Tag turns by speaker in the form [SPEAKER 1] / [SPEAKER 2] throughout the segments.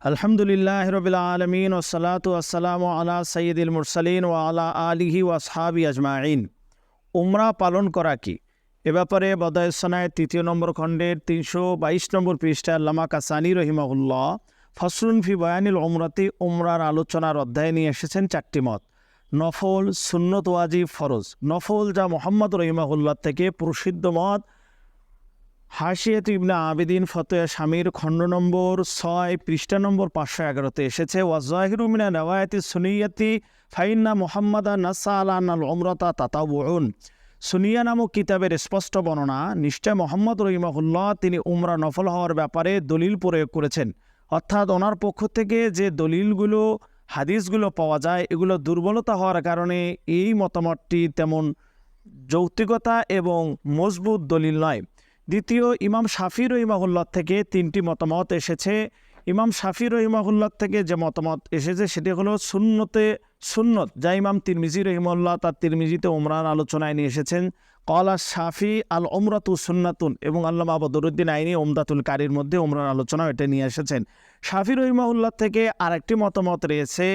[SPEAKER 1] আলহামদুলিল্লাহ রবিল আলমিন ওসলাতু আসসালামু আলা সৈয়দুল মুরসালিন ও আলা আলিহি ও আসহাবি আজমাইন। উমরা পালন করা কি? এ ব্যাপারে বদায়সনায় ৩য় নম্বর খণ্ডের ৩২২ নম্বর পৃষ্ঠায় আল্লামা কাসানী রহিমাহুল্লাহ ফসলুন ফি বয়ানিল উমরাতি উমরার আলোচনার অধ্যায়ে নিয়ে এসেছেন 4টি মত: নফল, সুন্নত, ওয়াজিব, ফরজ। নফল, যা মোহাম্মদ রহিমাহুল্লাহ থেকে প্রসিদ্ধ মত, হাশিয়াত ইবনে আবেদিন ফতোয়া শামীর খণ্ড নম্বর 6 পৃষ্ঠা নম্বর 511-তে এসেছে। ওয়াজাহিরু মিনা নওয়ায়াতি সুনিয়াতি ফাইন্না মুহাম্মাদা নাসা আলা আল উমরাতা তাতাবুউন। সুনিয়া নামক কিতাবের স্পষ্ট বর্ণনা, নিশ্চয় মোহাম্মদ রহিমাহুল্লাহ তিনি উমরা নফল হওয়ার ব্যাপারে দলিল প্রয়োগ করেছেন। অর্থাৎ ওনার পক্ষ থেকে যে দলিলগুলো, হাদিসগুলো পাওয়া যায়, এগুলো দুর্বলতা হওয়ার কারণে এই মতামতটি তেমন যৌক্তিকতা এবং মজবুত দলিল নয়। দ্বিতীয়, ইমাম শাফি রহিমাহুল্লাহ থেকে 3টি মতামত এসেছে। ইমাম শাফি রহিমাহুল্লাহ থেকে যে মতামত এসেছে সেটি হলো সুন্নত, যা ইমাম তিরমিজি রহিমাহুল্লাহ তার তিরমিজিতে উমরার আলোচনায় নিয়ে এসেছেন। কলা শাফি আল উমরাতু সুন্নাতুন, এবং আল্লামা বদরুদ্দিন আইনি উমদাতুল কারির মধ্যে উমরার আলোচনা এটা নিয়ে এসেছেন। শাফি রহিমাহুল্লাহ থেকে আরেকটি মতামত রয়েছে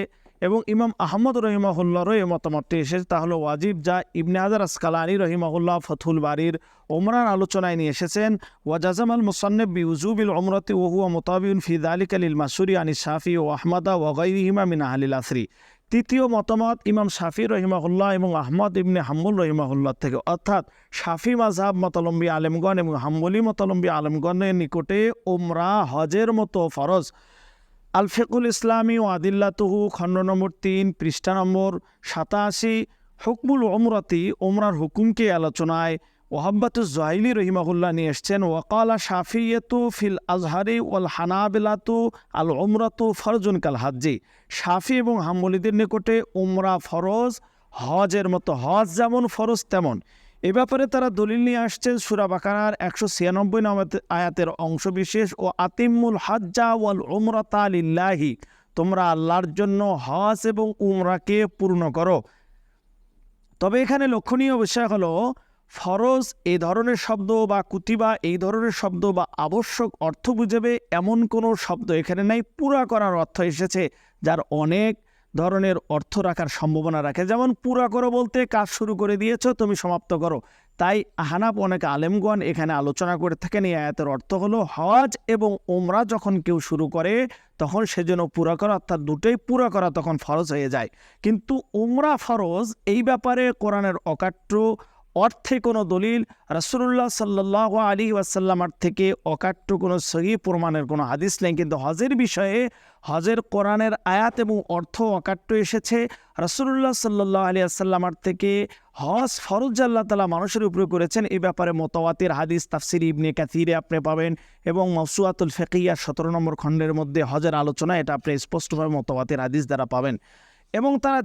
[SPEAKER 1] এবং ইমাম আহমদ রহিমাহুল্লাহরও এই মতামতটি এসেছে, তা হলো ওয়াজিব, যা ইবনে হাজার আসকালানি রহিমাহুল্লাহ ফথুল বারির উমরার আলোচনায় নিয়ে এসেছেন। ওয়াজাজামাল মুসান্নিফ বিউজুবিল উমরাতি ওয়া হুয়া মুতাবিউন ফি যালিকা লিল মাসুরি আনি শাফি ও আহমদা ওয়া গায়রিহিমা মিন আহলিল আসরি। তৃতীয় মতামত ইমাম শাফি রহিমাহুল্লাহ এবং আহমদ ইবনে হাম্বল রহিমাহুল্লাহ থেকে, অর্থাৎ শাফি মাযহাব মতালম্বী আলেমগণ এবং হাম্বলি মতালম্বী আলেমগণের নিকটে উমরা হজের মতো ফরজ। আল ফিকুল ইসলামী ও আদিল্লাতুহু খণ্ড নম্বর 3 পৃষ্ঠা নম্বর 87, হুকমুল উমরাতি, উমরার হুকুমকে আলোচনায় ওহাব্বাতুজ জুহাইলি রহিমাহুল্লাহ নিয়ে এসছেন। ওয়াকালা শাফিয়্যাতু ফিল আজহারি ওয়াল হানাবিলাতু আল উমরাতু ফরজুন কাল হাজ্জি। শাফি এবং হাম্বলীদের নিকটে উমরা ফরজ, হজের মতো। হজ যেমন ফরজ তেমন। এ ব্যাপারে তারা দলিল নিয়ে আসছেন সূরা বাকারার 196 আয়াতের অংশবিশেষ, ও আতিম্মুল হাজ্জা ওয়াল উমরাতা লিল্লাহি, তোমরা আল্লাহর জন্য হজ এবং উমরাকে পূর্ণ করো। তবে এখানে লক্ষণীয় বিষয় হলো, ফরজ এই ধরনের শব্দ বা কুতিবা এই ধরনের শব্দ বা আবশ্যক অর্থ বুঝাবে এমন কোনো শব্দ এখানে নাই। পুরা করার অর্থ এসেছে, যার অনেক ধরনের অর্থ রাখার সম্ভাবনা রাখে। যেমন পুরা করো বলতে কাজ শুরু করে দিয়েছ, তুমি সমাপ্ত করো। তাই আহনাফ অনেক আলেমগণ এখানে আলোচনা করে থাকেন এই আয়াতের অর্থ হলো, হজ এবং উমরা যখন কেউ শুরু করে তখন সেজন্য পুরা করা, অর্থাৎ দুটোই পুরা করা তখন ফরজ হয়ে যায়। কিন্তু উমরা ফরজ এই ব্যাপারে কোরআনের অকাট্য অর্থে কোনো দলিল, রাসূলুল্লাহ সাল্লাল্লাহু আলাইহি ওয়াসাল্লামের থেকে অকাট্য কোনো সহিহ প্রমাণের কোনো হাদিস নেই। কিন্তু হজের বিষয়ে হজের কোরআনের আয়াত এবং অর্থ অকাট্য এসেছে। রাসূলুল্লাহ সাল্লাল্লাহু আলাইহি ওয়াসাল্লামের থেকে হজ ফরজ আল্লাহ তাআলা মানুষের উপরে করেছেন, এই ব্যাপারে মুতাওয়াতির হাদিস তাফসীর ইবনে কাসিরে আপনি পাবেন, এবং মাওসুআতুল ফিকহিয়া 17 নম্বর খণ্ডের মধ্যে হজের আলোচনা, এটা আপনি স্পষ্টভাবে মুতাওয়াতির হাদিস দ্বারা পাবেন। এবং তারা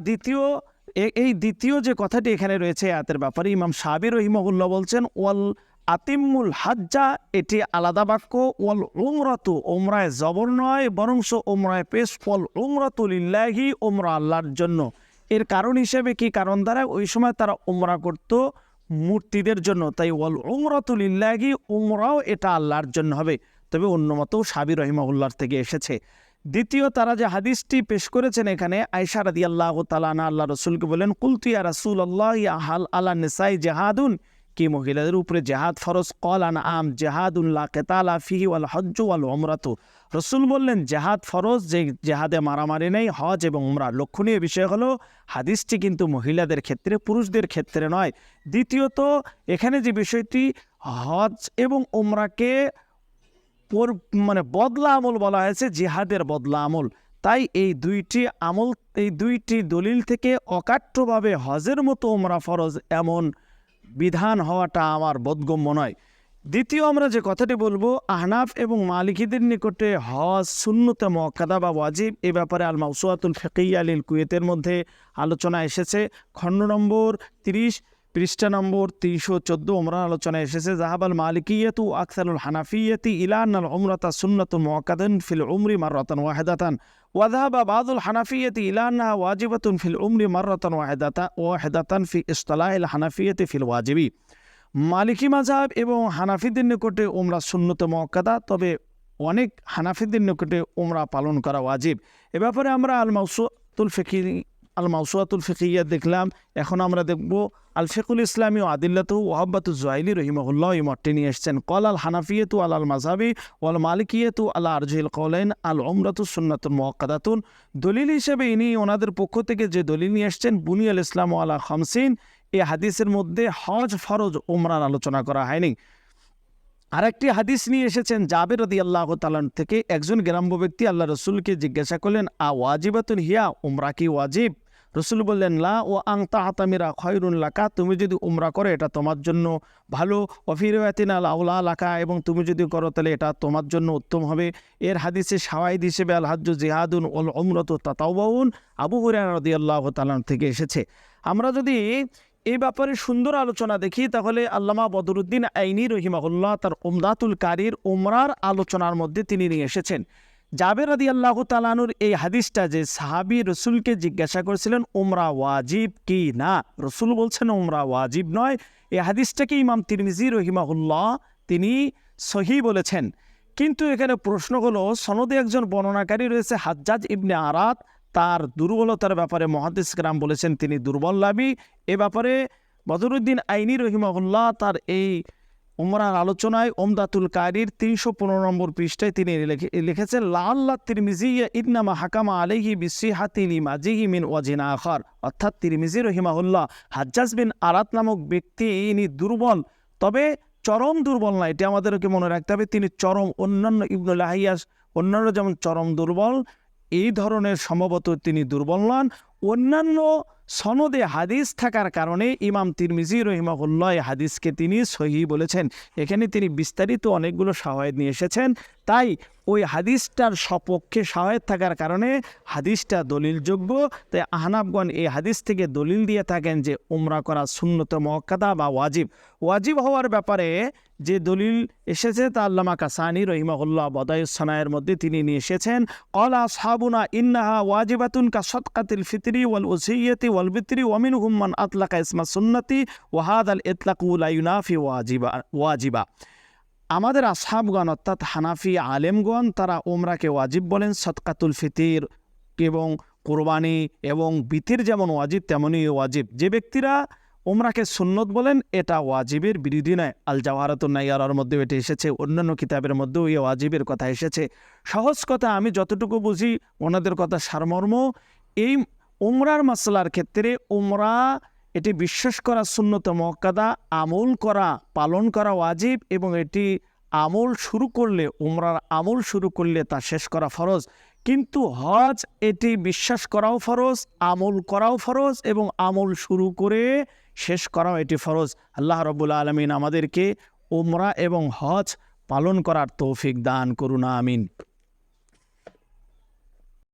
[SPEAKER 1] দ্বিতীয় যে কথাটি এখানে রয়েছে আয়াতের ব্যাপারে, ইমাম শাফি রহিমাহুল্লাহ বলছেন ওয়াল আতিম্মুল হাজ্জা, এটি আলাদা বাক্য। ওয়াল উমরাতু, উমরায় জবর নয় বরংস উমরায় পেশ। ওয়াল উমরাতু লিল্লাহি, উমরা আল্লাহর জন্য। এর কারণ হিসেবে কি কারণ দ্বারা ওই সময় তারা উমরা করত মূর্তিদের জন্য, তাই ওয়াল উমরাতু লিল্লাহি, উমরাও এটা আল্লাহর জন্য হবে। তবে অন্য মতেও শাফি রহিমাহুল্লাহ থেকে এসেছে। দ্বিতীয়, তারা যে হাদিসটি পেশ করেছেন এখানে, আয়েশা রাদিয়াল্লাহু তাআলা আনহা আল্লাহ রাসূলকে বলেন, কুলতু ইয়া রাসূলুল্লাহ হাল আলা নিসাই জিহাদুন, কি মহিলাদের উপরে জিহাদ ফরজ? ক্বালা নাআম জিহাদুন লা কিতালা ফিহি ওয়াল হজ্জু ওয়াল উমরাতু। রাসূল বললেন জিহাদ ফরজ, যে জিহাদে মারামারি নেই, হজ এবং উমরা। লক্ষণীয় বিষয় হলো হাদিসটি কিন্তু মহিলাদের ক্ষেত্রে, পুরুষদের ক্ষেত্রে নয়। দ্বিতীয়ত, এখানে যে বিষয়টি হজ এবং উমরাকে বদলা আমল বলা হয়েছে, জিহাদের বদলা আমল। তাই এই দুইটি দলিল থেকে অকাট্যভাবে হজের মতো উমরা ফরজ এমন বিধান হওয়াটা আমার বোধগম্য নয়। দ্বিতীয়, আমরা যে কথাটি বলবো, আহনাফ এবং মালিকিদের নিকটে হজ সুন্নতে মুআক্কাদা বা ওয়াজিব। এ ব্যাপারে আল মাওসুআতুল ফিকহিয়া লিল কুয়েতের মধ্যে আলোচনা এসেছে। খণ্ড নম্বর 30 পৃষ্ঠা নম্বর 314 উমরার আলোচনা এসেছে। জাহাবাল মালিকিয়াতু আকসারুল হানাফিয়াতি ইলা আন্নাল উমরাতা সুন্নাতুন মুআক্কাদাতুন ফিল উমরি মাররাতান ওয়াহিদাতান ওয়া যাহাবা বাযুল হানাফিয়াতি ইলা আন্নাহা ওয়াজিবাতুন ফিল উমরি মাররাতান ওয়াহিদাতান ফি ইসতিলাহিল হানাফিয়াতি ফিল ওয়াজিবি। মালিকি মাযহাব এবং হানাফিদের নিকটে উমরা সুন্নতে মুআক্কাদা, তবে অনেক হানাফিদের নিকটে উমরা পালন করা ওয়াজিব। এ ব্যাপারে আমরা আল মাউসুআতুল ফিকহিয়া দেখলাম। এখন আমরা দেখব আল ফিকুল ইসলামী ও আদিল্লাতু ওয়াহাব্বাতু জুয়াইলি রহিমাহুল্লাহ এই মতটি নিয়ে এসেছেন। কল আল হানাফিয়াতু আল মাযহাবি ওয়াল মালিকিয়াতু আলা আরজিল কওলাইন আল উমরাতু সুন্নাতুন মুআক্কাদাতুন। দলিল হিসেবে ইনি ওনাদের পক্ষ থেকে যে দলিল নিয়ে এসেছেন বুনিয়াল ইসলাম আলা খামসিন, এই হাদিসের মধ্যে হজ ফরজ উমরার আলোচনা করা হয়নি। আরেকটি হাদিস নিয়ে এসেছেন জাবের রাদিয়াল্লাহু তাআলা থেকে। একজন গ্রাম্য ব্যক্তি আল্লাহ রসুলকে জিজ্ঞাসা করলেন, ওয়াজিবাতুন হিয়া, উমরা কি ওয়াজিব? রসুল বললেন, লা ও আংতা আতামিরা খয়রুন লাকা, তুমি যদি উমরা করো এটা তোমার জন্য ভালো। ওয়াফিরাতিন আল আউলা লাকা, এবং তুমি যদি করো তাহলে এটা তোমার জন্য উত্তম হবে। এর হাদিসে শাওয়াহিদ হিসেবে আল হাজ্জু জিহাদুন ওয়াল উমরাতু তাতাওউন আবু হুরায়রা রাদিয়াল্লাহু তাআলা থেকে এসেছে। আমরা যদি এই ব্যাপারে সুন্দর আলোচনা দেখি তাহলে আল্লামা বদরুদ্দিন আইনি রহিমাহুল্লাহ তার উমদাতুল কারির উমরার আলোচনার মধ্যে তিনি নিয়ে এসেছেন জাবের রাদিয়াল্লাহু তাআলা আনহুর এই হাদিসটা, যে সাহাবী রসুলকে জিজ্ঞাসা করেছিলেন উমরা ওয়াজিব কি না, রসুল বলছেন উমরা ওয়াজিব নয়। এই হাদিসটাকে ইমাম তিরমিজি রহিমাহুল্লাহ তিনি সহিহ বলেছেন। কিন্তু এখানে প্রশ্ন হলো, সনদে একজন বর্ণনাকারী রয়েছে হাজ্জাজ ইবনে আরাত, তার দুর্বলতার ব্যাপারে মুহাদ্দিস কেরাম বলেছেন তিনি দুর্বললাভী। এ ব্যাপারে বদরুদ্দিন আইনি রহিমাহুল্লাহ তার এই উমরার আলোচনায় উমদাতুল কারির 315 নম্বর পৃষ্ঠায় তিনি লিখেছেন, লাআল্লা তিরমিজি ইন্নামা হাকামা আলাইহি বিসিহাতি লিমাজিহি মিন ওয়াজিন আখার। অর্থাৎ তিরমিজি রহিমাহুল্লাহ হাজ্জাজ বিন আরাত নামক ব্যক্তি ইনি দুর্বল, তবে চরম দুর্বল না, এটি আমাদেরকে মনে রাখতে হবে। তিনি চরম, অন্যান্য ইবনুল লাহিয়াস অন্যান্য যেমন চরম দুর্বল, এই ধরনের সম্ভবত তিনি দুর্বল নন। অন্যান্য সনদে হাদিস থাকার কারণে ইমাম তিরমিজি রহিমাহুল্লাহ এই হাদিসকে তিনি সহিহ বলেছেন। এখানে তিনি বিস্তারিত অনেকগুলো শাওয়াহিদ নিয়ে এসেছেন, তাই ওই হাদিসটার সপক্ষে শাওয়াহিদ থাকার কারণে হাদিসটা দলিলযোগ্য। তাই আহনাফগণ এই হাদিস থেকে দলিল দিয়ে থাকেন যে উমরা করা সুন্নত মুআক্কাদা বা ওয়াজিব। ওয়াজিব হওয়ার ব্যাপারে যে দলিল এসেছে তা আল্লামা কাসানি রহিমাহুল্লাহ বদায়ুস সানায়ের মধ্যে তিনি নিয়ে এসেছেন। ক্বালা আসহাবুনা ইন্নাহা ওয়াজিবাতুন কা সাদকাতিল ফিতরি ওয়াল উযহিয়াতি ওয়াল বিতরি ওয়া মিনহুম মান আতলাকা ইসমা সুন্নতি ওয়া হাদাল ইতলাকু লা ইউনাফি ওয়াজিবা। আমাদের আসহাবগণ অর্থাৎ হানাফি আলেমগণ তারা উমরাকে ওয়াজিব বলেন। সদকাতুল ফিতির এবং কোরবানি এবং বিতির যেমন ওয়াজিব তেমনই ওয়াজিব। যে ব্যক্তিরা উমরাকে সুন্নত বলেন এটা ওয়াজিবের বিরোধী নয়। আল জাওহারাতুন নাইয়ারার মধ্যেও এটি এসেছে, অন্যান্য কিতাবের মধ্যেও এই ওয়াজিবের কথা এসেছে। সহজ কথা আমি যতটুকু বুঝি ওনাদের কথা সারমর্ম, এই উমরার মাসলার ক্ষেত্রে উমরা এটি বিশ্বাস করা সুন্নত মুআক্কাদা, আমল করা পালন করা ওয়াজিব, এবং এটি আমল শুরু করলে উমরার আমল শুরু করলে তা শেষ করা ফরজ। কিন্তু হজ এটি বিশ্বাস করাও ফরজ, আমল করাও ফরজ, এবং আমল শুরু করে শেষ করাও এটি ফরজ। আল্লাহ রাব্বুল আলামিন আমাদেরকে উমরা এবং হজ পালন করার তৌফিক দান করুন, আমিন।